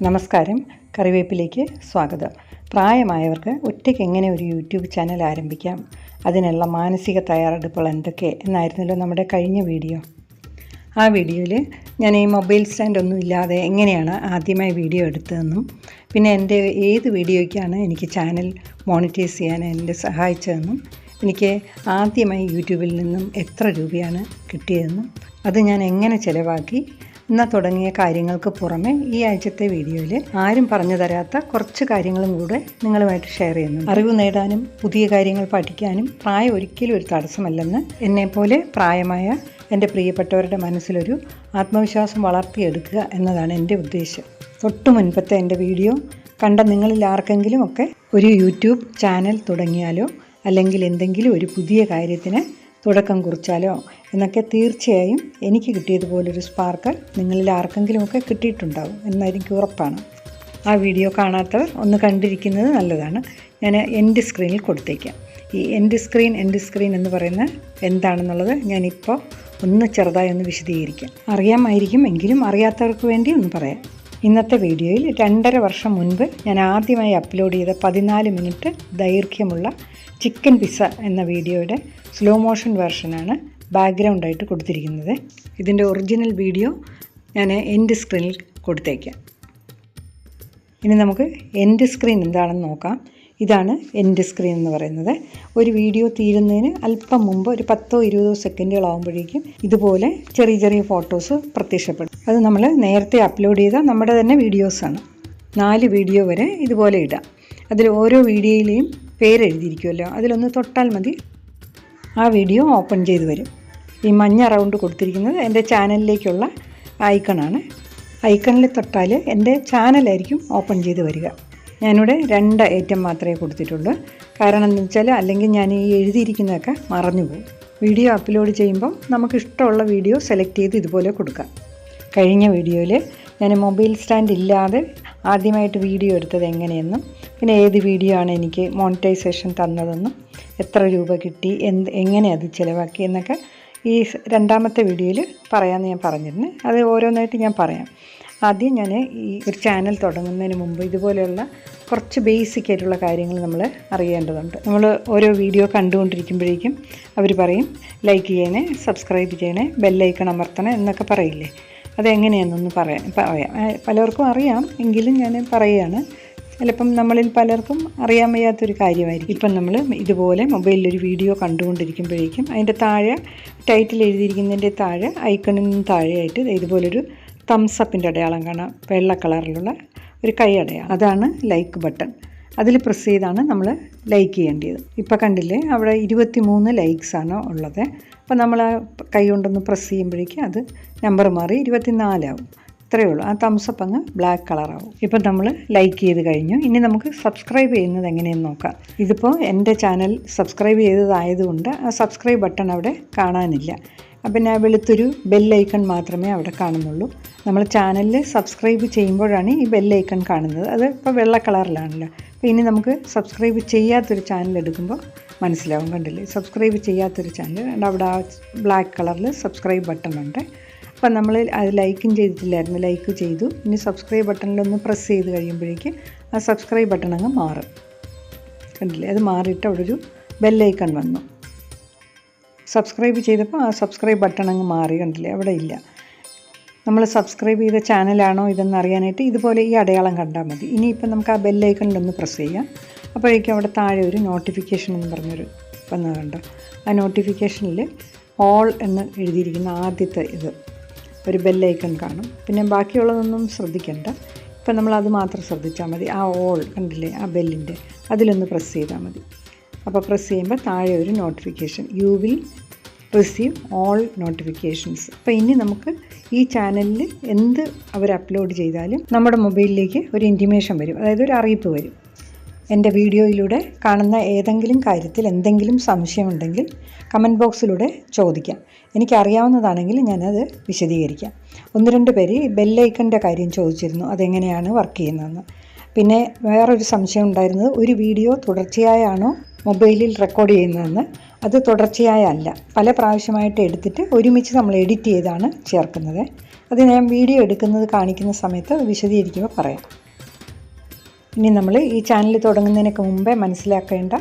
നമസ്കാരം. കറിവേപ്പിലേക്ക് സ്വാഗതം. പ്രായമായവർക്ക് ഒറ്റയ്ക്ക് എങ്ങനെ ഒരു യൂട്യൂബ് ചാനൽ ആരംഭിക്കാം, അതിനുള്ള മാനസിക തയ്യാറെടുപ്പുകൾ എന്തൊക്കെ എന്നായിരുന്നല്ലോ നമ്മുടെ കഴിഞ്ഞ വീഡിയോ. ആ വീഡിയോയിൽ ഞാൻ ഈ മൊബൈൽ സ്റ്റാൻഡൊന്നും ഇല്ലാതെ എങ്ങനെയാണ് ആദ്യമായി വീഡിയോ എടുത്തതെന്നും പിന്നെ എൻ്റെ ഏത് വീഡിയോയ്ക്കാണ് എനിക്ക് ചാനൽ മോണിറ്റൈസ് ചെയ്യാൻ എന്നെ സഹായിച്ചതെന്നും എനിക്ക് ആദ്യമായി യൂട്യൂബിൽ നിന്നും എത്ര രൂപയാണ് കിട്ടിയതെന്നും അത് ഞാൻ എങ്ങനെ ചിലവാക്കി എന്ന തുടങ്ങിയ കാര്യങ്ങൾക്ക് പുറമെ ഈ ആഴ്ചത്തെ വീഡിയോയിൽ ആരും പറഞ്ഞു തരാത്ത കുറച്ച് കാര്യങ്ങളും കൂടെ നിങ്ങളുമായിട്ട് ഷെയർ ചെയ്യുന്നു. അറിവ് നേടാനും പുതിയ കാര്യങ്ങൾ പഠിക്കാനും പ്രായം ഒരിക്കലും ഒരു തടസ്സമല്ലെന്ന് എന്നെപ്പോലെ പ്രായമായ എൻ്റെ പ്രിയപ്പെട്ടവരുടെ മനസ്സിലൊരു ആത്മവിശ്വാസം വളർത്തിയെടുക്കുക എന്നതാണ് എൻ്റെ ഉദ്ദേശം. തൊട്ടു മുൻപത്തെ എൻ്റെ വീഡിയോ കണ്ട നിങ്ങളിൽ ആർക്കെങ്കിലും ഒക്കെ ഒരു യൂട്യൂബ് ചാനൽ തുടങ്ങിയാലോ അല്ലെങ്കിൽ എന്തെങ്കിലും ഒരു പുതിയ കാര്യത്തിന് തുടക്കം കുറിച്ചാലോ എന്നൊക്കെ തീർച്ചയായും എനിക്ക് കിട്ടിയതുപോലൊരു സ്പാർക്ക് നിങ്ങളിൽ ആർക്കെങ്കിലുമൊക്കെ കിട്ടിയിട്ടുണ്ടാവും എന്നെനിക്ക് ഉറപ്പാണ്. ആ വീഡിയോ കാണാത്തവർ ഒന്ന് കണ്ടിരിക്കുന്നത് നല്ലതാണ്. ഞാൻ എൻഡ് സ്ക്രീനിൽ കൊടുത്തേക്കാം. ഈ എൻഡ് സ്ക്രീൻ എന്ന് പറയുന്ന എന്താണെന്നുള്ളത് ഞാനിപ്പോൾ ഒന്ന് ചെറുതായി ഒന്ന് വിശദീകരിക്കാം. അറിയാമായിരിക്കും, എങ്കിലും അറിയാത്തവർക്ക് വേണ്ടി ഒന്ന് പറയാം. ഇന്നത്തെ വീഡിയോയിൽ 2.5 വർഷം മുൻപ് ഞാൻ ആദ്യമായി അപ്ലോഡ് ചെയ്ത 14 മിനിറ്റ് ദൈർഘ്യമുള്ള ചിക്കൻ പിസ്സ എന്ന വീഡിയോയുടെ സ്ലോ മോഷൻ വെർഷനാണ് ബാക്ക്ഗ്രൗണ്ടായിട്ട് കൊടുത്തിരിക്കുന്നത്. ഇതിൻ്റെ ഒറിജിനൽ വീഡിയോ ഞാൻ എൻഡ് സ്ക്രീനിൽ കൊടുത്തേക്കാം. ഇനി നമുക്ക് എൻഡ് സ്ക്രീൻ എന്താണെന്ന് നോക്കാം. ഇതാണ് എൻഡ് സ്ക്രീൻ എന്ന് പറയുന്നത്. ഒരു വീഡിയോ തീരുന്നതിന് അല്പം മുമ്പ് ഒരു 10-20 സെക്കൻഡുകളാകുമ്പോഴേക്കും ഇതുപോലെ ചെറിയ ചെറിയ ഫോട്ടോസ് പ്രത്യക്ഷപ്പെടും. അത് നമ്മൾ നേരത്തെ അപ്ലോഡ് ചെയ്ത നമ്മുടെ തന്നെ വീഡിയോസാണ്. 4 വീഡിയോ വരെ ഇതുപോലെ ഇടാം. അതിൽ ഓരോ വീഡിയോയിലെയും പേരെഴുതിയിരിക്കുമല്ലോ, അതിലൊന്ന് തൊട്ടാൽ മതി, ആ വീഡിയോ ഓപ്പൺ ചെയ്ത് വരും. ഈ മഞ്ഞ റൗണ്ട് കൊടുത്തിരിക്കുന്നത് എൻ്റെ ചാനലിലേക്കുള്ള ഐക്കണാണ്. ഐക്കണിൽ തൊട്ടാൽ എൻ്റെ ചാനലായിരിക്കും ഓപ്പൺ ചെയ്ത് വരിക. ഞാനിവിടെ 2 ഐറ്റം മാത്രമേ കൊടുത്തിട്ടുള്ളൂ. കാരണം എന്ന് വെച്ചാൽ അല്ലെങ്കിൽ ഞാൻ ഈ എഴുതിയിരിക്കുന്നതൊക്കെ മറന്നു പോകും. വീഡിയോ അപ്ലോഡ് ചെയ്യുമ്പോൾ നമുക്ക് ഇഷ്ടമുള്ള വീഡിയോ സെലക്ട് ചെയ്ത് ഇതുപോലെ കൊടുക്കാം. കഴിഞ്ഞ വീഡിയോയിൽ ഞാൻ മൊബൈൽ സ്റ്റാൻഡ് ഇല്ലാതെ ആദ്യമായിട്ട് വീഡിയോ എടുത്തത് എങ്ങനെയെന്നും പിന്നെ ഏത് വീഡിയോ ആണ് എനിക്ക് മോണിറ്റൈസേഷൻ തന്നതെന്നും എത്ര രൂപ കിട്ടി, എങ്ങനെ അത് ചിലവാക്കി എന്നൊക്കെ ഈ 2ാമത്തെ വീഡിയോയിൽ പറയാമെന്ന് ഞാൻ പറഞ്ഞിരുന്നു. അത് ഓരോന്നായിട്ട് ഞാൻ പറയാം. ആദ്യം ഞാൻ ഈ ഒരു ചാനൽ തുടങ്ങുന്നതിന് മുമ്പ് ഇതുപോലെയുള്ള കുറച്ച് ബേസിക് ആയിട്ടുള്ള കാര്യങ്ങൾ നമ്മൾ അറിയേണ്ടതുണ്ട്. നമ്മൾ ഓരോ വീഡിയോ കണ്ടുകൊണ്ടിരിക്കുമ്പോഴേക്കും അവർ പറയും ലൈക്ക് ചെയ്യണേ, സബ്സ്ക്രൈബ് ചെയ്യണേ, ബെല്ലൈക്കൺ അമർത്തണേ എന്നൊക്കെ പറയില്ലേ. അതെങ്ങനെയാണെന്നൊന്ന് പറയാം. പലർക്കും അറിയാം, എങ്കിലും ഞാൻ പറയുകയാണ്. ചിലപ്പം നമ്മളിൽ പലർക്കും അറിയാൻ വയ്യാത്തൊരു കാര്യമായിരിക്കും. ഇപ്പം നമ്മൾ ഇതുപോലെ മൊബൈലിലൊരു വീഡിയോ കണ്ടുകൊണ്ടിരിക്കുമ്പോഴേക്കും അതിൻ്റെ താഴെ ടൈറ്റിൽ എഴുതിയിരിക്കുന്നതിൻ്റെ താഴെ ഐക്കണിൽ നിന്ന് താഴെയായിട്ട് ഇതുപോലൊരു തംസപ്പിൻ്റെ അടയാളം കാണാം, വെള്ള കളറിലുള്ള ഒരു കൈ അടയാളം. അതാണ് ലൈക്ക് ബട്ടൺ. അതിൽ പ്രസ് ചെയ്താണ് നമ്മൾ ലൈക്ക് ചെയ്യേണ്ടത്. ഇപ്പം കണ്ടില്ലേ, അവിടെ 23 ലൈക്സാണ് ഉള്ളത്. അപ്പോൾ നമ്മൾ ആ കൈ കൊണ്ടൊന്ന് പ്രസ് ചെയ്യുമ്പോഴേക്കും അത് നമ്പർ മാറി 24 ആവും. ഇത്രയേ ഉള്ളൂ. ആ തംസപ്പ് അങ്ങ് ബ്ലാക്ക് കളറാവും. ഇപ്പം നമ്മൾ ലൈക്ക് ചെയ്ത് കഴിഞ്ഞു. ഇനി നമുക്ക് സബ്സ്ക്രൈബ് ചെയ്യുന്നത് എങ്ങനെയെന്ന് നോക്കാം. ഇതിപ്പോൾ എൻ്റെ ചാനൽ സബ്സ്ക്രൈബ് ചെയ്തതായതുകൊണ്ട് ആ സബ്സ്ക്രൈബ് ബട്ടൺ അവിടെ കാണാനില്ല. അപ്പം ആ വെളുത്തൊരു ബെല്ലൈക്കൺ മാത്രമേ അവിടെ കാണുന്നുള്ളൂ. നമ്മൾ ചാനലിൽ സബ്സ്ക്രൈബ് ചെയ്യുമ്പോഴാണ് ഈ ബെല്ലൈക്കൺ കാണുന്നത്. അത് ഇപ്പോൾ വെള്ള കളറിലാണല്ലോ. അപ്പോൾ ഇനി നമുക്ക് സബ്സ്ക്രൈബ് ചെയ്യാത്തൊരു ചാനൽ എടുക്കുമ്പോൾ മനസ്സിലാവും. കണ്ടില്ലേ, സബ്സ്ക്രൈബ് ചെയ്യാത്തൊരു ചാനൽ അവിടെ ആ ബ്ലാക്ക് കളറിൽ സബ്സ്ക്രൈബ് ബട്ടൺ ഉണ്ട്. അപ്പം നമ്മൾ അത് ലൈക്കും ചെയ്തിട്ടില്ലായിരുന്നു, ലൈക്ക് ചെയ്തു. ഇനി സബ്സ്ക്രൈബ് ബട്ടണിലൊന്ന് പ്രസ് ചെയ്ത് കഴിയുമ്പോഴേക്ക് ആ സബ്സ്ക്രൈബ് ബട്ടൺ അങ്ങ് മാറും. കണ്ടില്ലേ, അത് മാറിയിട്ട് അവിടെ ഒരു ബെല്ലൈക്കൺ വന്നു. സബ്സ്ക്രൈബ് ചെയ്തപ്പോൾ ആ സബ്സ്ക്രൈബ് ബട്ടൺ അങ്ങ് മാറി. കണ്ടില്ലേ, അവിടെ ഇല്ല. നമ്മൾ സബ്സ്ക്രൈബ് ചെയ്ത ചാനലാണോ ഇതെന്ന് അറിയാനായിട്ട് ഇതുപോലെ ഈ അടയാളം കണ്ടാൽ മതി. ഇനിയിപ്പം നമുക്ക് ആ ബെല്ലൈക്കണിലൊന്ന് പ്രസ് ചെയ്യാം. അപ്പോഴേക്കും അവിടെ താഴെ ഒരു നോട്ടിഫിക്കേഷൻ എന്ന് പറഞ്ഞൊരു വന്നത് കണ്ടോ. ആ നോട്ടിഫിക്കേഷനിൽ ഓൾ എന്ന് എഴുതിയിരിക്കുന്ന ആദ്യത്തെ ഒരു ബെല്ലൈക്കൺ കാണും. പിന്നെ ബാക്കിയുള്ളതൊന്നും ശ്രദ്ധിക്കണ്ട. ഇപ്പം നമ്മളത് മാത്രം ശ്രദ്ധിച്ചാൽ മതി. ആ ഓൾ കണ്ടില്ലേ, ആ ബെല്ലിൻ്റെ അതിലൊന്ന് പ്രസ് ചെയ്താൽ മതി. അപ്പോൾ പ്രസ് ചെയ്യുമ്പോൾ താഴെ ഒരു notification, you will receive all notifications. അപ്പോൾ ഇനി നമുക്ക് ഈ ചാനലിൽ എന്ത് അവർ അപ്ലോഡ് ചെയ്താലും നമ്മുടെ മൊബൈലിലേക്ക് ഒരു ഇൻറ്റിമേഷൻ വരും, അതായത് ഒരു അറിയിപ്പ് വരും. എൻ്റെ വീഡിയോയിലൂടെ കാണുന്ന ഏതെങ്കിലും കാര്യത്തിൽ എന്തെങ്കിലും സംശയമുണ്ടെങ്കിൽ കമൻറ്റ് ബോക്സിലൂടെ ചോദിക്കാം. എനിക്കറിയാവുന്നതാണെങ്കിൽ ഞാനത് വിശദീകരിക്കാം. 1-2 പേര് ഈ ബെല്ലൈക്കൻ്റെ കാര്യം ചോദിച്ചിരുന്നു, അതെങ്ങനെയാണ് വർക്ക് ചെയ്യുന്നതെന്ന്. പിന്നെ വേറൊരു സംശയം ഉണ്ടായിരുന്നത്, ഒരു വീഡിയോ തുടർച്ചയായാണോ മൊബൈലിൽ റെക്കോർഡ് ചെയ്യുന്നതെന്ന്. അത് തുടർച്ചയായല്ല, പല പ്രാവശ്യമായിട്ട് എടുത്തിട്ട് ഒരുമിച്ച് നമ്മൾ എഡിറ്റ് ചെയ്താണ് ചേർക്കുന്നത്. അത് ഞാൻ വീഡിയോ എടുക്കുന്നത് കാണിക്കുന്ന സമയത്ത് വിശദീകരിക്കുമ്പോൾ പറയാം. ഇനി നമ്മൾ ഈ ചാനൽ തുടങ്ങുന്നതിനൊക്കെ മുമ്പേ മനസ്സിലാക്കേണ്ട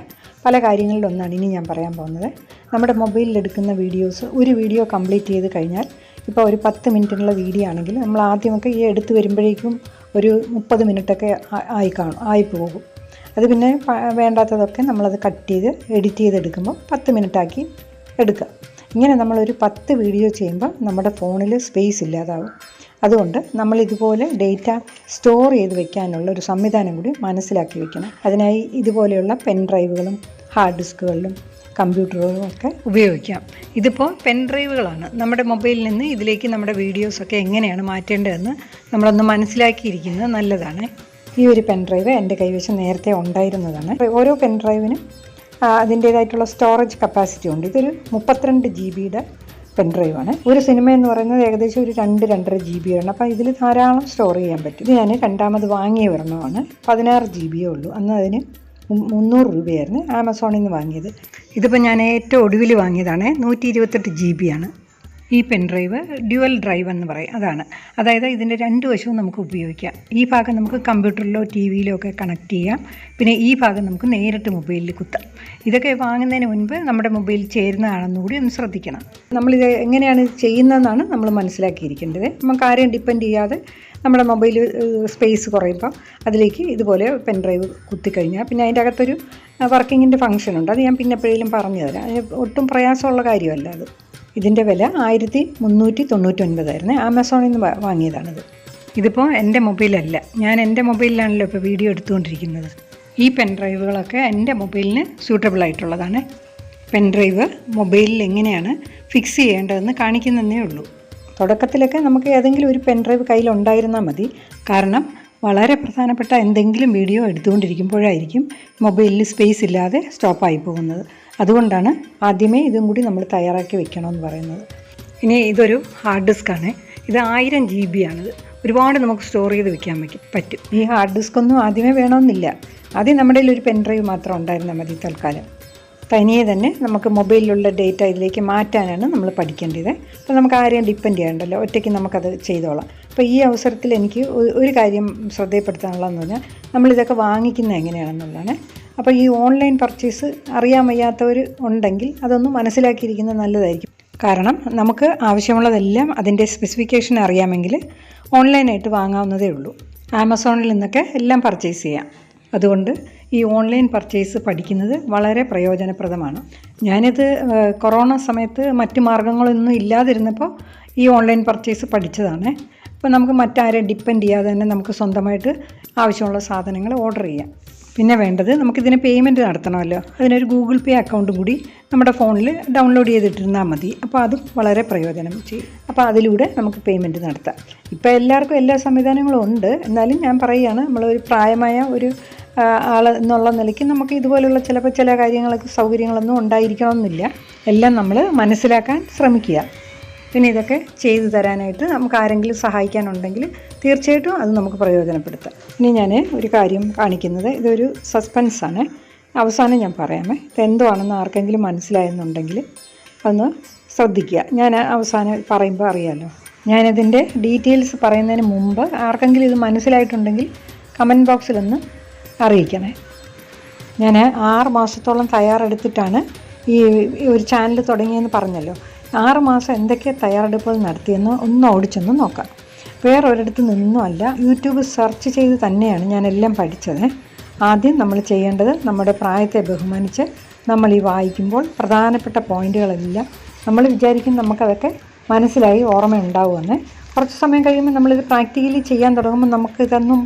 പല കാര്യങ്ങളിലൊന്നാണ് ഇനി ഞാൻ പറയാൻ പോകുന്നത്. നമ്മുടെ മൊബൈലിൽ എടുക്കുന്ന വീഡിയോസ്, ഒരു വീഡിയോ കംപ്ലീറ്റ് ചെയ്ത് കഴിഞ്ഞാൽ, ഇപ്പോൾ ഒരു 10 മിനിറ്റുള്ള വീഡിയോ ആണെങ്കിൽ നമ്മൾ ആദ്യമൊക്കെ ഈ എടുത്ത് വരുമ്പോഴേക്കും ഒരു 30 മിനിറ്റൊക്കെ ആയി പോകും. അത് പിന്നെ വേണ്ടാത്തതൊക്കെ നമ്മളത് കട്ട് ചെയ്ത് എഡിറ്റ് ചെയ്തെടുക്കുമ്പോൾ 10 മിനിറ്റാക്കി എടുക്കുക. ഇങ്ങനെ നമ്മളൊരു 10 വീഡിയോ ചെയ്യുമ്പോൾ നമ്മുടെ ഫോണിൽ സ്പേസ് ഇല്ലാതാവും. അതുകൊണ്ട് നമ്മളിതുപോലെ ഡേറ്റ സ്റ്റോർ ചെയ്ത് വെക്കാനുള്ള ഒരു സംവിധാനം കൂടി മനസ്സിലാക്കി വെക്കണം. അതിനായി ഇതുപോലെയുള്ള പെൻ ഡ്രൈവുകളും ഹാർഡ് ഡിസ്കുകളിലും കമ്പ്യൂട്ടറുകളും ഒക്കെ ഉപയോഗിക്കാം. ഇതിപ്പോൾ പെൻ ഡ്രൈവുകളാണ്. നമ്മുടെ മൊബൈലിൽ നിന്ന് ഇതിലേക്ക് നമ്മുടെ വീഡിയോസൊക്കെ എങ്ങനെയാണ് മാറ്റേണ്ടതെന്ന് നമ്മളൊന്ന് മനസ്സിലാക്കിയിരിക്കുന്നത് നല്ലതാണ്. ഈ ഒരു പെൻ ഡ്രൈവ് എൻ്റെ കൈവശം നേരത്തെ ഉണ്ടായിരുന്നതാണ്. ഓരോ പെൻ ഡ്രൈവിനും അതിൻ്റേതായിട്ടുള്ള സ്റ്റോറേജ് കപ്പാസിറ്റി ഉണ്ട്. ഇതൊരു 32 GB പെൻ ഡ്രൈവാണ്. ഒരു സിനിമ എന്ന് പറയുന്നത് ഏകദേശം ഒരു 2-2.5 GB ആണ്. അപ്പോൾ ഇതിൽ ധാരാളം സ്റ്റോർ ചെയ്യാൻ പറ്റും. ഇത് ഞാൻ രണ്ടാമത് വാങ്ങിയ ഒരെണ്ണമാണ്. 16 GB ഉള്ളൂ. അന്ന് അതിന് 300 രൂപയായിരുന്നു ആമസോണിൽ നിന്ന് വാങ്ങിയത്. ഇതിപ്പോൾ ഞാൻ ഏറ്റവും ഒടുവിൽ വാങ്ങിയതാണ്. 128 GB ആണ്. ഈ പെൻ ഡ്രൈവ് ഡ്യുവൽ ഡ്രൈവ് എന്ന് പറയും. അതായത് ഇതിൻ്റെ 2 വശവും നമുക്ക് ഉപയോഗിക്കാം. ഈ ഭാഗം നമുക്ക് കമ്പ്യൂട്ടറിലോ ടി വിയിലോ ഒക്കെ കണക്ട് ചെയ്യാം. പിന്നെ ഈ ഭാഗം നമുക്ക് നേരിട്ട് മൊബൈലിൽ കുത്താം. ഇതൊക്കെ വാങ്ങുന്നതിന് മുൻപ് നമ്മുടെ മൊബൈലിൽ ചേരുന്നതാണെന്ന് കൂടി ഒന്ന് ശ്രദ്ധിക്കണം. നമ്മളിത് എങ്ങനെയാണ് ചെയ്യുന്നതെന്നാണ് നമ്മൾ മനസ്സിലാക്കിയിരിക്കേണ്ടത്. നമുക്ക് ആരെയും ഡിപ്പെൻഡ് ചെയ്യാതെ നമ്മുടെ മൊബൈൽ സ്പേസ് കുറയുമ്പോൾ അതിലേക്ക് ഇതുപോലെ പെൻ ഡ്രൈവ് കുത്തിക്കഴിഞ്ഞാൽ പിന്നെ അതിൻ്റെ അകത്തൊരു വർക്കിങ്ങിൻ്റെ ഫംഗ്ഷൻ ഉണ്ട്. അത് ഞാൻ പിന്നെ എപ്പോഴേലും പറഞ്ഞു തരാം. അതിന് ഒട്ടും പ്രയാസമുള്ള കാര്യമല്ല അത്. ഇതിൻ്റെ വില 1399 ആയിരുന്നു. ആമസോണിൽ നിന്ന് വാങ്ങിയതാണിത്. ഇതിപ്പോൾ എൻ്റെ മൊബൈലല്ല, ഞാൻ എൻ്റെ മൊബൈലിലാണല്ലോ ഇപ്പോൾ വീഡിയോ എടുത്തുകൊണ്ടിരിക്കുന്നത്. ഈ പെൻ ഡ്രൈവുകളൊക്കെ എൻ്റെ മൊബൈലിന് സ്യൂട്ടബിൾ ആയിട്ടുള്ളതാണ്. പെൻ ഡ്രൈവ് മൊബൈലിൽ എങ്ങനെയാണ് ഫിക്സ് ചെയ്യേണ്ടതെന്ന് കാണിക്കുന്നതേ ഉള്ളൂ. തുടക്കത്തിലൊക്കെ നമുക്ക് ഏതെങ്കിലും ഒരു പെൻ ഡ്രൈവ് കയ്യിലുണ്ടായിരുന്നാൽ മതി. കാരണം വളരെ പ്രധാനപ്പെട്ട എന്തെങ്കിലും വീഡിയോ എടുത്തുകൊണ്ടിരിക്കുമ്പോഴായിരിക്കും മൊബൈലിൽ സ്പേസ് ഇല്ലാതെ സ്റ്റോപ്പായി പോകുന്നത്. അതുകൊണ്ടാണ് ആദ്യമേ ഇതും കൂടി നമ്മൾ തയ്യാറാക്കി വെക്കണമെന്ന് പറയുന്നത്. ഇനി ഇതൊരു ഹാർഡ് ഡിസ്ക്കാണ്. ഇത് 1000 GB ആണിത്. ഒരുപാട് നമുക്ക് സ്റ്റോർ ചെയ്ത് വെക്കാൻ പറ്റും. ഈ ഹാർഡ് ഡിസ്ക്കൊന്നും ആദ്യമേ വേണമെന്നില്ല. ആദ്യം നമ്മുടെ ഒരു പെൻ ഡ്രൈവ് മാത്രം ഉണ്ടായിരുന്നാൽ മതി. തൽക്കാലം തനിയെ തന്നെ നമുക്ക് മൊബൈലിലുള്ള ഡേറ്റ ഇതിലേക്ക് മാറ്റാനാണ് നമ്മൾ പഠിക്കേണ്ടത്. അപ്പോൾ നമുക്ക് ആരെയും ഡിപ്പെൻഡ് ചെയ്യണ്ടല്ലോ, ഒറ്റയ്ക്ക് നമുക്കത് ചെയ്തോളാം. അപ്പോൾ ഈ അവസരത്തിൽ എനിക്ക് ഒരു കാര്യം ശ്രദ്ധപ്പെടുത്താനുള്ളതെന്ന് പറഞ്ഞാൽ നമ്മളിതൊക്കെ വാങ്ങിക്കുന്നത് എങ്ങനെയാണെന്നുള്ളതാണ്. അപ്പോൾ ഈ ഓൺലൈൻ പർച്ചേസ് അറിയാൻ വയ്യാത്തവർ ഉണ്ടെങ്കിൽ അതൊന്ന് മനസ്സിലാക്കിയിരിക്കുന്നത് നല്ലതായിരിക്കും. കാരണം നമുക്ക് ആവശ്യമുള്ളതെല്ലാം അതിൻ്റെ സ്പെസിഫിക്കേഷൻ അറിയാമെങ്കിൽ ഓൺലൈനായിട്ട് വാങ്ങാവുന്നതേ ഉള്ളൂ. ആമസോണിൽ നിന്നൊക്കെ എല്ലാം പർച്ചേസ് ചെയ്യാം. അതുകൊണ്ട് ഈ ഓൺലൈൻ പർച്ചേസ് പഠിക്കുന്നത് വളരെ പ്രയോജനപ്രദമാണ്. ഞാനിത് കൊറോണ സമയത്ത് മറ്റു മാർഗ്ഗങ്ങളൊന്നും ഇല്ലാതിരുന്നപ്പോൾ ഈ ഓൺലൈൻ പർച്ചേസ് പഠിച്ചതാണ്. അപ്പോൾ നമുക്ക് മറ്റാരെയും ഡിപ്പെൻഡ് ചെയ്യാതെ തന്നെ നമുക്ക് സ്വന്തമായിട്ട് ആവശ്യമുള്ള സാധനങ്ങൾ ഓർഡർ ചെയ്യാം. പിന്നെ വേണ്ടത് നമുക്കിതിന് പേയ്മെൻറ്റ് നടത്തണമല്ലോ. അതിനൊരു ഗൂഗിൾ പേ അക്കൗണ്ടും കൂടി നമ്മുടെ ഫോണിൽ ഡൗൺലോഡ് ചെയ്തിട്ടിരുന്നാൽ മതി. അപ്പോൾ അതും വളരെ പ്രയോജനം ചെയ്യും. അപ്പോൾ അതിലൂടെ നമുക്ക് പേയ്മെൻറ്റ് നടത്താം. ഇപ്പോൾ എല്ലാവർക്കും എല്ലാ സംവിധാനങ്ങളും ഉണ്ട്. എന്നാലും ഞാൻ പറയുകയാണ്, നമ്മളൊരു പ്രായമായ ഒരു ആൾ എന്നുള്ള നിലയ്ക്ക് നമുക്ക് ഇതുപോലുള്ള ചിലപ്പോൾ ചില കാര്യങ്ങളൊക്കെ സൗകര്യങ്ങളൊന്നും ഉണ്ടായിരിക്കണമെന്നില്ല. എല്ലാം നമ്മൾ മനസ്സിലാക്കാൻ ശ്രമിക്കുക. പിന്നെ ഇതൊക്കെ ചെയ്തു തരാനായിട്ട് നമുക്ക് ആരെങ്കിലും സഹായിക്കാനുണ്ടെങ്കിൽ തീർച്ചയായിട്ടും അത് നമുക്ക് പ്രയോജനപ്പെടുത്താം. ഇനി ഞാൻ ഒരു കാര്യം കാണിക്കുന്നത്, ഇതൊരു സസ്പെൻസാണ്. അവസാനം ഞാൻ പറയാമേ. ഇതെന്തുവാണെന്ന് ആർക്കെങ്കിലും മനസ്സിലായെന്നുണ്ടെങ്കിൽ ഒന്ന് ശ്രദ്ധിക്കുക. ഞാൻ അവസാനം പറയുമ്പോൾ അറിയാമല്ലോ. ഞാനിതിൻ്റെ ഡീറ്റെയിൽസ് പറയുന്നതിന് മുമ്പ് ആർക്കെങ്കിലും ഇത് മനസ്സിലായിട്ടുണ്ടെങ്കിൽ കമൻറ്റ് ബോക്സിലൊന്ന് അറിയിക്കണേ. ഞാൻ 6 മാസത്തോളം തയ്യാറെടുത്തിട്ടാണ് ഈ ഒരു ചാനൽ തുടങ്ങിയെന്ന് പറഞ്ഞല്ലോ. 6 മാസം എന്തൊക്കെ തയ്യാറെടുപ്പുകൾ നടത്തിയെന്ന് ഒന്ന് ഓടിച്ചൊന്ന് നോക്കാം. വേറൊരിടത്ത് നിന്നുമല്ല, യൂട്യൂബ് സെർച്ച് ചെയ്ത് തന്നെയാണ് ഞാനെല്ലാം പഠിച്ചത്. ആദ്യം നമ്മൾ ചെയ്യേണ്ടത് നമ്മുടെ പ്രായത്തെ ബഹുമാനിച്ച് നമ്മൾ ഈ വായിക്കുമ്പോൾ പ്രധാനപ്പെട്ട പോയിൻറ്റുകളെല്ലാം നമ്മൾ വിചാരിക്കും നമുക്കതൊക്കെ മനസ്സിലായി ഓർമ്മയുണ്ടാവുമെന്ന്. കുറച്ച് സമയം കഴിയുമ്പോൾ നമ്മളിത് പ്രാക്ടിക്കലി ചെയ്യാൻ തുടങ്ങുമ്പോൾ നമുക്കിതൊന്നും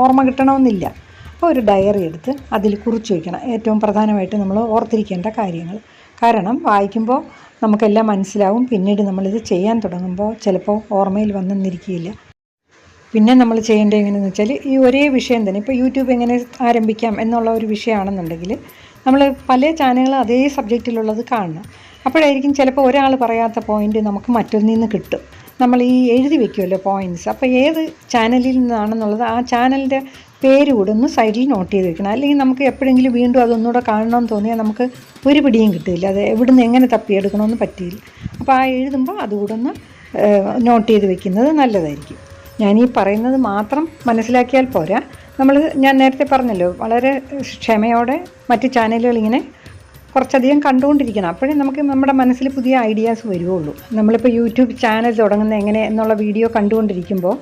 ഓർമ്മ കിട്ടണമെന്നില്ല. അപ്പോൾ ഒരു ഡയറി എടുത്ത് അതിൽ കുറിച്ച് വയ്ക്കണം ഏറ്റവും പ്രധാനമായിട്ട് നമ്മൾ ഓർത്തിരിക്കേണ്ട കാര്യങ്ങൾ. കാരണം വായിക്കുമ്പോൾ നമുക്കെല്ലാം മനസ്സിലാവും. പിന്നീട് നമ്മളിത് ചെയ്യാൻ തുടങ്ങുമ്പോൾ ചിലപ്പോൾ ഓർമ്മയിൽ വന്നെന്നിരിക്കുകയില്ല. പിന്നെ നമ്മൾ ചെയ്യേണ്ടത് എങ്ങനെയെന്ന് വെച്ചാൽ, ഈ ഒരേ വിഷയം തന്നെ, ഇപ്പോൾ യൂട്യൂബ് എങ്ങനെ ആരംഭിക്കാം എന്നുള്ള ഒരു വിഷയമാണെന്നുണ്ടെങ്കിൽ നമ്മൾ പല ചാനലുകളും അതേ സബ്ജക്റ്റിലുള്ളത് കാണണം. അപ്പോഴായിരിക്കും ചിലപ്പോൾ ഒരാൾ പറയാത്ത പോയിൻ്റ് നമുക്ക് മറ്റൊന്നിൽ നിന്ന് കിട്ടും. നമ്മൾ ഈ എഴുതി വെക്കുമല്ലോ പോയിൻറ്റ്സ്. അപ്പോൾ ഏത് ചാനലിൽ നിന്നാണെന്നുള്ളത് ആ ചാനലിൻ്റെ പേര് കൂടെ ഒന്ന് സൈഡിൽ നോട്ട് ചെയ്ത് വെക്കണം. അല്ലെങ്കിൽ നമുക്ക് എപ്പോഴെങ്കിലും വീണ്ടും അതൊന്നുകൂടെ കാണണമെന്ന് തോന്നിയാൽ നമുക്ക് ഒരു പിടിയും കിട്ടില്ല. അത് എവിടുന്ന് എങ്ങനെ തപ്പിയെടുക്കണമെന്ന് പറ്റിയില്ല. അപ്പോൾ ആ എഴുതുമ്പോൾ അതുകൂടെ ഒന്ന് നോട്ട് ചെയ്ത് വെക്കുന്നത് നല്ലതായിരിക്കും. ഞാനീ പറയുന്നത് മാത്രം മനസ്സിലാക്കിയാൽ പോരാ. ഞാൻ നേരത്തെ പറഞ്ഞല്ലോ, വളരെ ക്ഷമയോടെ മറ്റ് ചാനലുകൾ ഇങ്ങനെ കുറച്ചധികം കണ്ടുകൊണ്ടിരിക്കണം. അപ്പോഴേ നമുക്ക് നമ്മുടെ മനസ്സിൽ പുതിയ ഐഡിയാസ് വരുവുള്ളൂ. നമ്മളിപ്പോൾ യൂട്യൂബ് ചാനൽ തുടങ്ങുന്നത് എങ്ങനെ എന്നുള്ള വീഡിയോ കണ്ടുകൊണ്ടിരിക്കുമ്പോൾ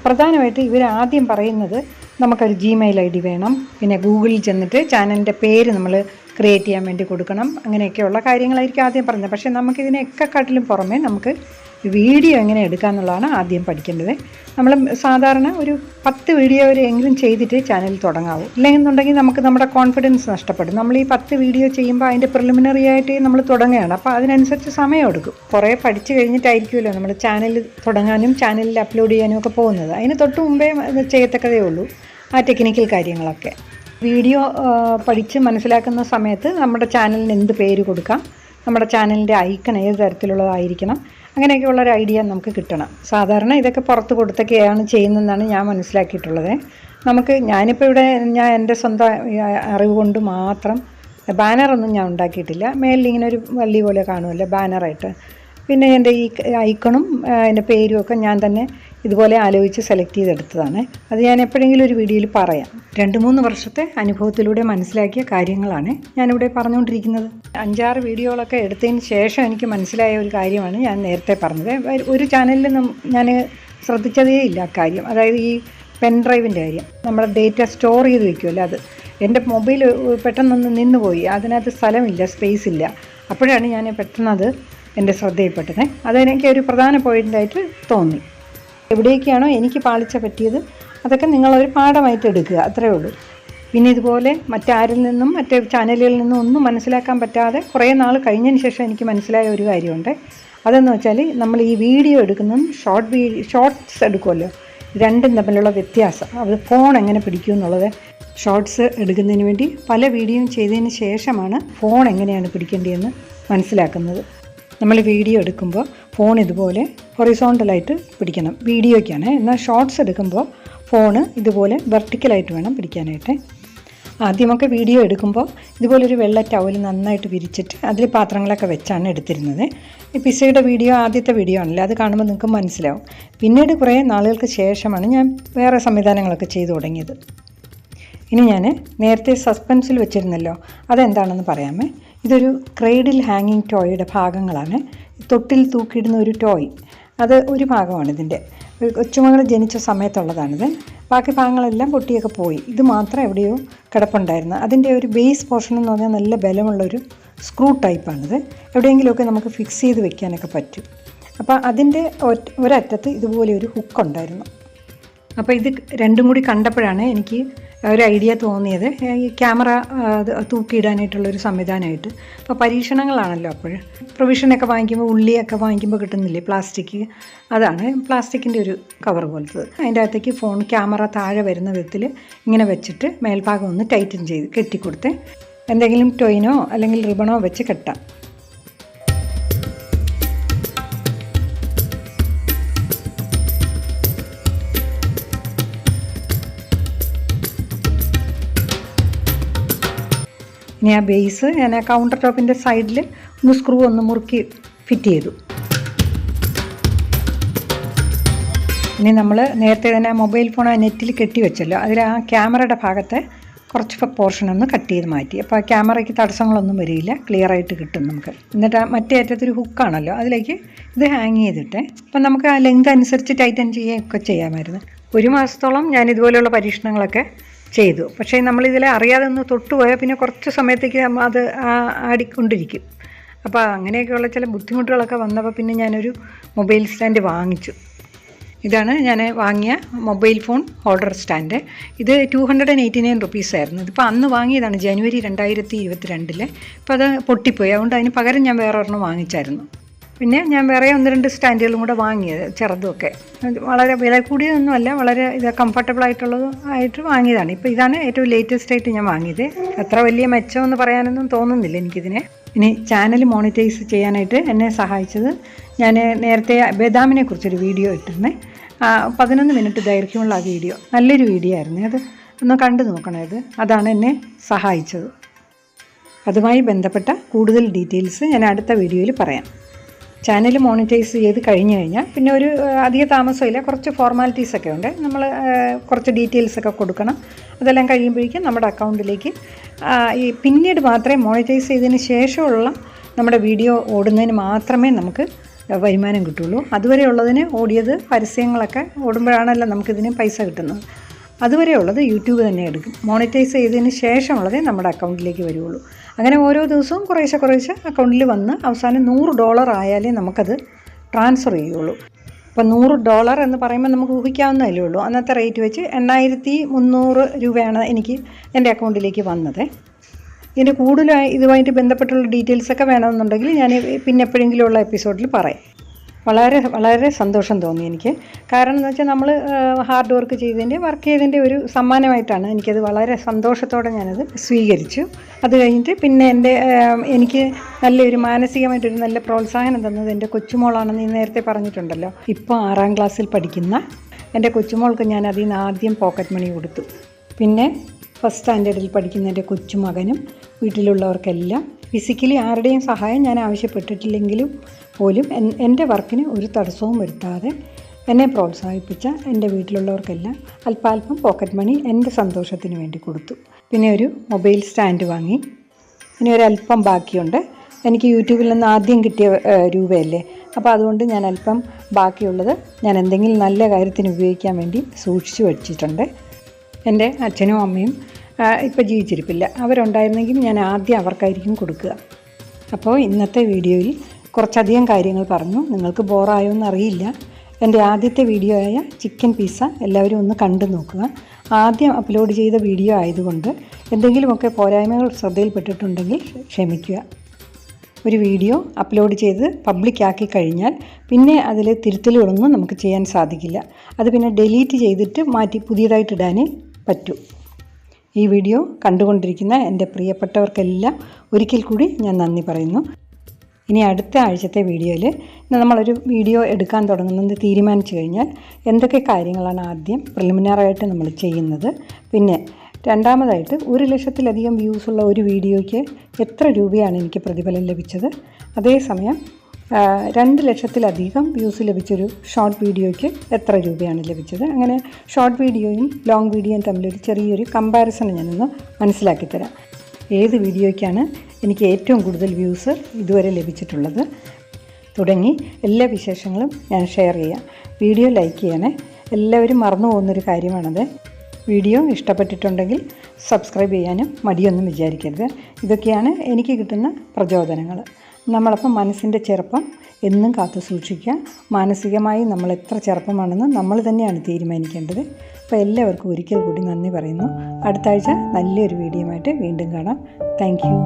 പ്രധാനമായിട്ട് ഇവർ ആദ്യം പറയുന്നത് നമുക്കൊരു ജിമെയിൽ ID വേണം, പിന്നെ ഗൂഗിളിൽ ചെന്നിട്ട് ചാനലിൻ്റെ പേര് നമ്മൾ ക്രിയേറ്റ് ചെയ്യാൻ വേണ്ടി കൊടുക്കണം, അങ്ങനെയൊക്കെയുള്ള കാര്യങ്ങളായിരിക്കും ആദ്യം പറയുന്നത്. പക്ഷേ നമുക്കിതിനെക്കാട്ടിലും പുറമെ നമുക്ക് വീഡിയോ എങ്ങനെ എടുക്കാമെന്നുള്ളതാണ് ആദ്യം പഠിക്കേണ്ടത്. നമ്മൾ സാധാരണ ഒരു 10 വീഡിയോ വരെ എങ്കിലും ചെയ്തിട്ട് ചാനൽ തുടങ്ങാവൂ. ഇല്ലെന്നുണ്ടെങ്കിൽ നമുക്ക് നമ്മുടെ കോൺഫിഡൻസ് നഷ്ടപ്പെടും. നമ്മൾ ഈ 10 വീഡിയോ ചെയ്യുമ്പോൾ അതിൻ്റെ പ്രിലിമിനറി ആയിട്ട് നമ്മൾ തുടങ്ങുകയാണ്. അപ്പോൾ അതിനനുസരിച്ച് സമയം എടുക്കും. കുറേ പഠിച്ചു കഴിഞ്ഞിട്ടായിരിക്കുമല്ലോ നമ്മൾ ചാനൽ തുടങ്ങാനും ചാനലിൽ അപ്ലോഡ് ചെയ്യാനും ഒക്കെ പോകുന്നത്. അതിന് തൊട്ട് മുമ്പേ ചെയ്യത്തക്കതേ ഉള്ളൂ ആ ടെക്നിക്കൽ കാര്യങ്ങളൊക്കെ. വീഡിയോ പഠിച്ച് മനസ്സിലാക്കുന്ന സമയത്ത് നമ്മുടെ ചാനലിന് എന്ത് പേര് കൊടുക്കാം, നമ്മുടെ ചാനലിൻ്റെ ഐക്കൺ ഏത് തരത്തിലുള്ളതായിരിക്കണം, അങ്ങനെയൊക്കെയുള്ളൊരു ഐഡിയ നമുക്ക് കിട്ടണം. സാധാരണ ഇതൊക്കെ പുറത്ത് കൊടുത്തൊക്കെയാണ് ചെയ്യുന്നതെന്നാണ് ഞാൻ മനസ്സിലാക്കിയിട്ടുള്ളത്. ഞാനിപ്പോൾ ഇവിടെ എൻ്റെ സ്വന്തം അറിവ് കൊണ്ട് മാത്രം ബാനറൊന്നും ഞാൻ ഉണ്ടാക്കിയിട്ടില്ല. മേലിൽ ഇങ്ങനെ ഒരു വള്ളി പോലെ കാണുമല്ലോ ബാനറായിട്ട്. പിന്നെ എൻ്റെ ഈ ഐക്കണും എൻ്റെ പേരും ഒക്കെ ഞാൻ തന്നെ ഇതുപോലെ ആലോചിച്ച് സെലക്ട് ചെയ്തെടുത്തതാണ്. അത് ഞാൻ എപ്പോഴെങ്കിലും ഒരു വീഡിയോയിൽ പറയാം. 2-3 വർഷത്തെ അനുഭവത്തിലൂടെ മനസ്സിലാക്കിയ കാര്യങ്ങളാണ് ഞാനിവിടെ പറഞ്ഞുകൊണ്ടിരിക്കുന്നത്. 5-6 വീഡിയോകളൊക്കെ എടുത്തതിന് ശേഷം എനിക്ക് മനസ്സിലായ ഒരു കാര്യമാണ് ഞാൻ നേരത്തെ പറഞ്ഞത്. ഒരു ചാനലിൽ ഞാൻ ശ്രദ്ധിച്ചതേ ഇല്ല അക്കാര്യം. അതായത് ഈ പെൻ ഡ്രൈവിൻ്റെ കാര്യം, നമ്മുടെ ഡേറ്റ സ്റ്റോർ ചെയ്ത് വയ്ക്കുമല്ലോ, അത് എൻ്റെ മൊബൈൽ പെട്ടെന്നൊന്ന് നിന്നുപോയി. അതിനകത്ത് സ്ഥലമില്ല, സ്പേസ് ഇല്ല. അപ്പോഴാണ് ഞാൻ പെട്ടെന്നത് എൻ്റെ ശ്രദ്ധയിൽപ്പെട്ടത്. അതെനിക്ക് ഒരു പ്രധാന പോയിൻ്റായിട്ട് തോന്നി. എവിടെയൊക്കെയാണോ എനിക്ക് പാളിച്ച പറ്റിയത് അതൊക്കെ നിങ്ങളൊരു പാഠമായിട്ട് എടുക്കുക, അത്രയേ ഉള്ളൂ. പിന്നെ ഇതുപോലെ മറ്റാരിൽ നിന്നും മറ്റേ ചാനലുകളിൽ നിന്നും ഒന്നും മനസ്സിലാക്കാൻ പറ്റാതെ കുറേ നാൾ കഴിഞ്ഞതിന് ശേഷം എനിക്ക് മനസ്സിലായ ഒരു കാര്യമുണ്ട്. അതെന്ന് വെച്ചാൽ നമ്മൾ ഈ വീഡിയോ എടുക്കുന്നതും ഷോർട്ട്സ് എടുക്കുമല്ലോ, രണ്ടും തമ്മിലുള്ള വ്യത്യാസം, അത് ഫോൺ എങ്ങനെ പിടിക്കും എന്നുള്ളത്. ഷോർട്ട്സ് എടുക്കുന്നതിന് വേണ്ടി പല വീഡിയോയും ചെയ്തതിന് ശേഷമാണ് ഫോൺ എങ്ങനെയാണ് പിടിക്കേണ്ടതെന്ന് മനസ്സിലാക്കുന്നത്. നമ്മൾ വീഡിയോ എടുക്കുമ്പോൾ ഫോൺ ഇതുപോലെ ഹൊറിസോണ്ടലായിട്ട് പിടിക്കണം, വീഡിയോയ്ക്കാണ്. എന്നാൽ ഷോർട്ട്സ് എടുക്കുമ്പോൾ ഫോണ് ഇതുപോലെ വെർട്ടിക്കലായിട്ട് വേണം പിടിക്കാനായിട്ട്. ആദ്യമൊക്കെ വീഡിയോ എടുക്കുമ്പോൾ ഇതുപോലൊരു വെള്ള ടവൽ നന്നായിട്ട് വിരിച്ചിട്ട് അതിൽ പാത്രങ്ങളൊക്കെ വെച്ചാണ് എടുത്തിരുന്നത്. ഈ പിസയുടെ വീഡിയോ ആദ്യത്തെ വീഡിയോ ആണല്ലോ, അത് കാണുമ്പോൾ നിങ്ങൾക്ക് മനസ്സിലാവും. പിന്നീട് കുറേ നാളുകൾക്ക് ശേഷമാണ് ഞാൻ വേറെ സംവിധാനങ്ങളൊക്കെ ചെയ്തു തുടങ്ങിയത്. ഇനി ഞാൻ നേരത്തെ സസ്പെൻസിൽ വെച്ചിരുന്നല്ലോ, അതെന്താണെന്ന് പറയാമേ. ഇതൊരു ക്രേഡിൽ ഹാങ്ങിങ് ടോയുടെ ഭാഗങ്ങളാണ്. തൊട്ടിൽ തൂക്കിയിടുന്ന ഒരു ടോയ്, അത് ഒരു ഭാഗമാണ് ഇതിൻ്റെ. കൊച്ചുമകൾ ജനിച്ച സമയത്തുള്ളതാണിത്. ബാക്കി ഭാഗങ്ങളെല്ലാം പൊട്ടിയൊക്കെ പോയി. ഇത് മാത്രം എവിടെയോ കിടപ്പുണ്ടായിരുന്നു. അതിൻ്റെ ഒരു ബേസ് പോർഷൻ എന്ന് പറഞ്ഞാൽ നല്ല ബലമുള്ളൊരു സ്ക്രൂ ടൈപ്പാണിത്. എവിടെയെങ്കിലുമൊക്കെ നമുക്ക് ഫിക്സ് ചെയ്ത് വെക്കാനൊക്കെ പറ്റും. അപ്പോൾ അതിൻ്റെ ഒരറ്റത്ത് ഇതുപോലെ ഒരു ഹുക്കുണ്ടായിരുന്നു. അപ്പോൾ ഇത് രണ്ടും കൂടി കണ്ടപ്പോഴാണ് എനിക്ക് ഒരു ഐഡിയ തോന്നിയത്, ഈ ക്യാമറ തൂക്കിയിടാനായിട്ടുള്ളൊരു സംവിധാനമായിട്ട്. അപ്പോൾ പരീക്ഷണങ്ങളാണല്ലോ. അപ്പോൾ പ്രൊവിഷനൊക്കെ വാങ്ങിക്കുമ്പോൾ, ഉള്ളിയൊക്കെ വാങ്ങിക്കുമ്പോൾ കിട്ടുന്നില്ലേ പ്ലാസ്റ്റിക്, അതാണ് പ്ലാസ്റ്റിക്കിൻ്റെ ഒരു കവർ പോലത്തത്. അതിൻ്റെ അകത്തേക്ക് ഫോൺ ക്യാമറ താഴെ വരുന്ന വിധത്തിൽ ഇങ്ങനെ വെച്ചിട്ട് മേൽഭാഗം ഒന്ന് ടൈറ്റൻ ചെയ്ത് കെട്ടിക്കൊടുത്ത് എന്തെങ്കിലും ടോയിനോ അല്ലെങ്കിൽ റിബണോ വെച്ച് കെട്ടാം. ഇനി ആ ബേസ് ഞാൻ ആ കൗണ്ടർ ടോപ്പിൻ്റെ സൈഡിൽ സ്ക്രൂ ഒന്ന് മുറുക്കി ഫിറ്റ് ചെയ്തു. ഇനി നമ്മൾ നേരത്തെ തന്നെ മൊബൈൽ ഫോൺ നെറ്റിൽ കെട്ടി വെച്ചല്ലോ, അതിൽ ആ ക്യാമറയുടെ ഭാഗത്തെ കുറച്ച് പോർഷൻ ഒന്ന് കട്ട് ചെയ്ത് മാറ്റി. അപ്പോൾ ആ ക്യാമറയ്ക്ക് തടസ്സങ്ങളൊന്നും വരില്ല, ക്ലിയറായിട്ട് കിട്ടും നമുക്ക്. എന്നിട്ട് ആ മറ്റേ അറ്റത്തൊരു ഹുക്കാണല്ലോ, അതിലേക്ക് ഇത് ഹാങ് ചെയ്തിട്ട് അപ്പം നമുക്ക് ആ ലെങ്ത് അനുസരിച്ച് ടൈറ്റൻ ചെയ്യുകയൊക്കെ ചെയ്യാമായിരുന്നു. 1 മാസത്തോളം ഞാൻ ഇതുപോലെയുള്ള പരീക്ഷണങ്ങളൊക്കെ ചെയ്തു. പക്ഷേ നമ്മളിതിൽ അറിയാതെ ഒന്ന് തൊട്ടുപോയാൽ പിന്നെ കുറച്ച് സമയത്തേക്ക് അത് ആടിക്കൊണ്ടിരിക്കും. അപ്പോൾ അങ്ങനെയൊക്കെയുള്ള ചില ബുദ്ധിമുട്ടുകളൊക്കെ വന്നപ്പോൾ പിന്നെ ഞാനൊരു മൊബൈൽ സ്റ്റാൻഡ് വാങ്ങിച്ചു. ഇതാണ് ഞാൻ വാങ്ങിയ മൊബൈൽ ഫോൺ ഹോൾഡർ സ്റ്റാൻഡ്. ഇത് 289 റുപ്പീസായിരുന്നു. ഇതിപ്പോൾ അന്ന് വാങ്ങിയതാണ്, ജനുവരി 2022. ഇപ്പോൾ അത് പൊട്ടിപ്പോയി. അതുകൊണ്ട് അതിന് പകരം ഞാൻ വേറെ ഒരെണ്ണം വാങ്ങിച്ചായിരുന്നു. പിന്നെ ഞാൻ വേറെ 1-2 സ്റ്റാൻഡുകളും കൂടെ വാങ്ങിയത്, ചെറുതുമൊക്കെ. വളരെ വില കൂടിയതൊന്നുമല്ല, വളരെ ഇത് കംഫർട്ടബിളായിട്ടുള്ളത് ആയിട്ട് വാങ്ങിയതാണ്. ഇപ്പോൾ ഇതാണ് ഏറ്റവും ലേറ്റസ്റ്റ് ആയിട്ട് ഞാൻ വാങ്ങിയത്. അത്ര വലിയ മെച്ചമെന്ന് പറയാനൊന്നും തോന്നുന്നില്ല എനിക്കിതിനെ. ഇനി ചാനൽ മോണിറ്റൈസ് ചെയ്യാനായിട്ട് എന്നെ സഹായിച്ചത്, ഞാൻ നേരത്തെ ബദാമിനെ കുറിച്ചൊരു വീഡിയോ ഇട്ടിരുന്നേ. 11 മിനിറ്റ് ദൈർഘ്യമുള്ള ആ വീഡിയോ, നല്ലൊരു വീഡിയോ ആയിരുന്നു. അത് ഒന്ന് കണ്ടു നോക്കണത്. അതാണ് എന്നെ സഹായിച്ചത്. അതുമായി ബന്ധപ്പെട്ട കൂടുതൽ ഡീറ്റെയിൽസ് ഞാൻ അടുത്ത വീഡിയോയിൽ പറയാം. ചാനൽ മോണിറ്റൈസ് ചെയ്ത് കഴിഞ്ഞ് കഴിഞ്ഞാൽ പിന്നെ ഒരു അധിക താമസമില്ല, കുറച്ച് ഫോർമാലിറ്റീസൊക്കെ ഉണ്ട്. നമ്മൾ കുറച്ച് ഡീറ്റെയിൽസൊക്കെ കൊടുക്കണം. അതെല്ലാം കഴിയുമ്പോഴേക്കും നമ്മുടെ അക്കൗണ്ടിലേക്ക് പിന്നീട് മാത്രമേ മോണിറ്റൈസ് ചെയ്തതിന് ശേഷമുള്ള നമ്മുടെ വീഡിയോ ഓടുന്നതിന് മാത്രമേ നമുക്ക് വരുമാനം കിട്ടുള്ളൂ. അതുവരെ ഉള്ളതിന് ഓടിയത് പരസ്യങ്ങളൊക്കെ ഓടുമ്പോഴാണല്ലോ നമുക്കിതിന് പൈസ കിട്ടുന്നത്. അതുവരെയുള്ളത് യൂട്യൂബ് തന്നെ എടുക്കും. മോണിറ്റൈസ് ചെയ്തതിന് ശേഷമുള്ളതേ നമ്മുടെ അക്കൗണ്ടിലേക്ക് വരുള്ളൂ. അങ്ങനെ ഓരോ ദിവസവും കുറേശ്ശെ അക്കൗണ്ടിൽ വന്ന് അവസാനം $100 ആയാലേ നമുക്കത് ട്രാൻസ്ഫർ ചെയ്യുള്ളൂ. അപ്പോൾ $100 എന്ന് പറയുമ്പോൾ നമുക്ക് ഊഹിക്കാവുന്നതല്ലേ ഉള്ളൂ. അന്നത്തെ റേറ്റ് വെച്ച് 8300 രൂപയാണ് എനിക്ക് എൻ്റെ അക്കൗണ്ടിലേക്ക് വന്നത്. ഇതിൻ്റെ കൂടുതലായി ഇതുമായിട്ട് ബന്ധപ്പെട്ടുള്ള ഡീറ്റെയിൽസൊക്കെ വേണമെന്നുണ്ടെങ്കിൽ ഞാൻ പിന്നെ എപ്പോഴെങ്കിലും ഉള്ള എപ്പിസോഡിൽ പറയാം. വളരെ സന്തോഷം തോന്നി എനിക്ക്. കാരണം എന്ന് വെച്ചാൽ നമ്മൾ ഹാർഡ് വർക്ക് ചെയ്തതിൻ്റെ ഒരു സമ്മാനമായിട്ടാണ് എനിക്കത്. വളരെ സന്തോഷത്തോടെ ഞാനത് സ്വീകരിച്ചു. അത് കഴിഞ്ഞിട്ട് പിന്നെ എനിക്ക് നല്ലൊരു മാനസികമായിട്ടൊരു നല്ല പ്രോത്സാഹനം തന്നത് എൻ്റെ കൊച്ചുമോളാണെന്ന് നേരത്തെ പറഞ്ഞിട്ടുണ്ടല്ലോ. ഇപ്പോൾ 6ാം ക്ലാസ്സിൽ പഠിക്കുന്ന എൻ്റെ കൊച്ചുമോൾക്ക് ഞാൻ അതിൽ നിന്ന് ആദ്യം പോക്കറ്റ് മണി കൊടുത്തു. പിന്നെ ഫസ്റ്റ് സ്റ്റാൻഡേർഡിൽ പഠിക്കുന്ന എൻ്റെ കൊച്ചുമകനും വീട്ടിലുള്ളവർക്കെല്ലാം ഫിസിക്കലി ആരുടെയും സഹായം ഞാൻ ആവശ്യപ്പെട്ടിട്ടില്ലെങ്കിലും പോലും എൻ്റെ വർക്കിന് ഒരു തടസ്സവും വരുത്താതെ എന്നെ പ്രോത്സാഹിപ്പിച്ച എൻ്റെ വീട്ടിലുള്ളവർക്കെല്ലാം അല്പാൽപ്പം പോക്കറ്റ് മണി എൻ്റെ സന്തോഷത്തിന് വേണ്ടി കൊടുത്തു. പിന്നെ ഒരു മൊബൈൽ സ്റ്റാൻഡ് വാങ്ങി. ഇനി ഒരല്പം ബാക്കിയുണ്ട്. എനിക്ക് യൂട്യൂബിൽ നിന്ന് ആദ്യം കിട്ടിയ രൂപയല്ലേ, അപ്പോൾ അതുകൊണ്ട് ഞാൻ അല്പം ബാക്കിയുള്ളത് ഞാൻ എന്തെങ്കിലും നല്ല കാര്യത്തിന് ഉപയോഗിക്കാൻ വേണ്ടി സൂക്ഷിച്ചു വച്ചിട്ടുണ്ട്. എൻ്റെ അച്ഛനും അമ്മയും ഇപ്പോൾ ജീവിച്ചിരിപ്പില്ല. അവരുണ്ടായിരുന്നെങ്കിൽ ഞാൻ ആദ്യം അവർക്കായിരിക്കും കൊടുക്കുക. അപ്പോൾ ഇന്നത്തെ വീഡിയോയിൽ കുറച്ചധികം കാര്യങ്ങൾ പറഞ്ഞു. നിങ്ങൾക്ക് ബോറായോന്ന് അറിയില്ല. എൻ്റെ ആദ്യത്തെ വീഡിയോ ആയ ചിക്കൻ പിസ്സ എല്ലാവരും ഒന്ന് കണ്ടു നോക്കുക. ആദ്യം അപ്ലോഡ് ചെയ്ത വീഡിയോ ആയതുകൊണ്ട് എന്തെങ്കിലുമൊക്കെ പോരായ്മകൾ ശ്രദ്ധയിൽപ്പെട്ടിട്ടുണ്ടെങ്കിൽ ക്ഷമിക്കുക. ഒരു വീഡിയോ അപ്ലോഡ് ചെയ്ത് പബ്ലിക്കാക്കി കഴിഞ്ഞാൽ പിന്നെ അതിൽ തിരുത്തലുകളൊന്നും നമുക്ക് ചെയ്യാൻ സാധിക്കില്ല. അത് പിന്നെ ഡിലീറ്റ് ചെയ്തിട്ട് മാറ്റി പുതിയതായിട്ടിടാനേ പറ്റൂ. ഈ വീഡിയോ കണ്ടുകൊണ്ടിരിക്കുന്ന എൻ്റെ പ്രിയപ്പെട്ടവർക്കെല്ലാം ഒരിക്കൽ കൂടി ഞാൻ നന്ദി പറയുന്നു. ഇനി അടുത്ത ആഴ്ചത്തെ വീഡിയോയിൽ നമ്മളൊരു വീഡിയോ എടുക്കാൻ തുടങ്ങുന്നത് തീരുമാനിച്ചു കഴിഞ്ഞാൽ എന്തൊക്കെ കാര്യങ്ങളാണ് ആദ്യം പ്രിലിമിനറായിട്ട് നമ്മൾ ചെയ്യുന്നത്, പിന്നെ രണ്ടാമതായിട്ട് 1,00,000-ലധികം വ്യൂസുള്ള ഒരു വീഡിയോയ്ക്ക് എത്ര രൂപയാണ് എനിക്ക് പ്രതിഫലം ലഭിച്ചത്, അതേസമയം 2,00,000-ലധികം വ്യൂസ് ലഭിച്ചൊരു ഷോർട്ട് വീഡിയോയ്ക്ക് എത്ര രൂപയാണ് ലഭിച്ചത്. അങ്ങനെ ഷോർട്ട് വീഡിയോയും ലോങ് വീഡിയോയും തമ്മിലൊരു ചെറിയൊരു കമ്പാരിസൺ ഞാനൊന്ന് മനസ്സിലാക്കി തരാം. ഏത് വീഡിയോയ്ക്കാണ് എനിക്ക് ഏറ്റവും കൂടുതൽ വ്യൂസ് ഇതുവരെ ലഭിച്ചിട്ടുള്ളത് തുടങ്ങി എല്ലാ വിശേഷങ്ങളും ഞാൻ ഷെയർ ചെയ്യാം. വീഡിയോ ലൈക്ക് ചെയ്യണേ. എല്ലാവരും മറന്നു പോകുന്നൊരു കാര്യമാണത്. വീഡിയോ ഇഷ്ടപ്പെട്ടിട്ടുണ്ടെങ്കിൽ സബ്സ്ക്രൈബ് ചെയ്യാനും മടിയൊന്നും വിചാരിക്കരുത്. ഇതൊക്കെയാണ് എനിക്ക് കിട്ടുന്ന പ്രചോദനങ്ങൾ. നമ്മളപ്പം മനസ്സിൻ്റെ ചെറുപ്പം എന്നും കാത്തു സൂക്ഷിക്കുക. മാനസികമായി നമ്മൾ എത്ര ചെറുപ്പമാണെന്ന് നമ്മൾ തന്നെയാണ് തീരുമാനിക്കേണ്ടത്. അപ്പോൾ എല്ലാവർക്കും ഒരിക്കൽ കൂടി നന്ദി പറയുന്നു. അടുത്ത ആഴ്ച നല്ലൊരു വീഡിയോയുമായിട്ട് വീണ്ടും കാണാം. Thank you.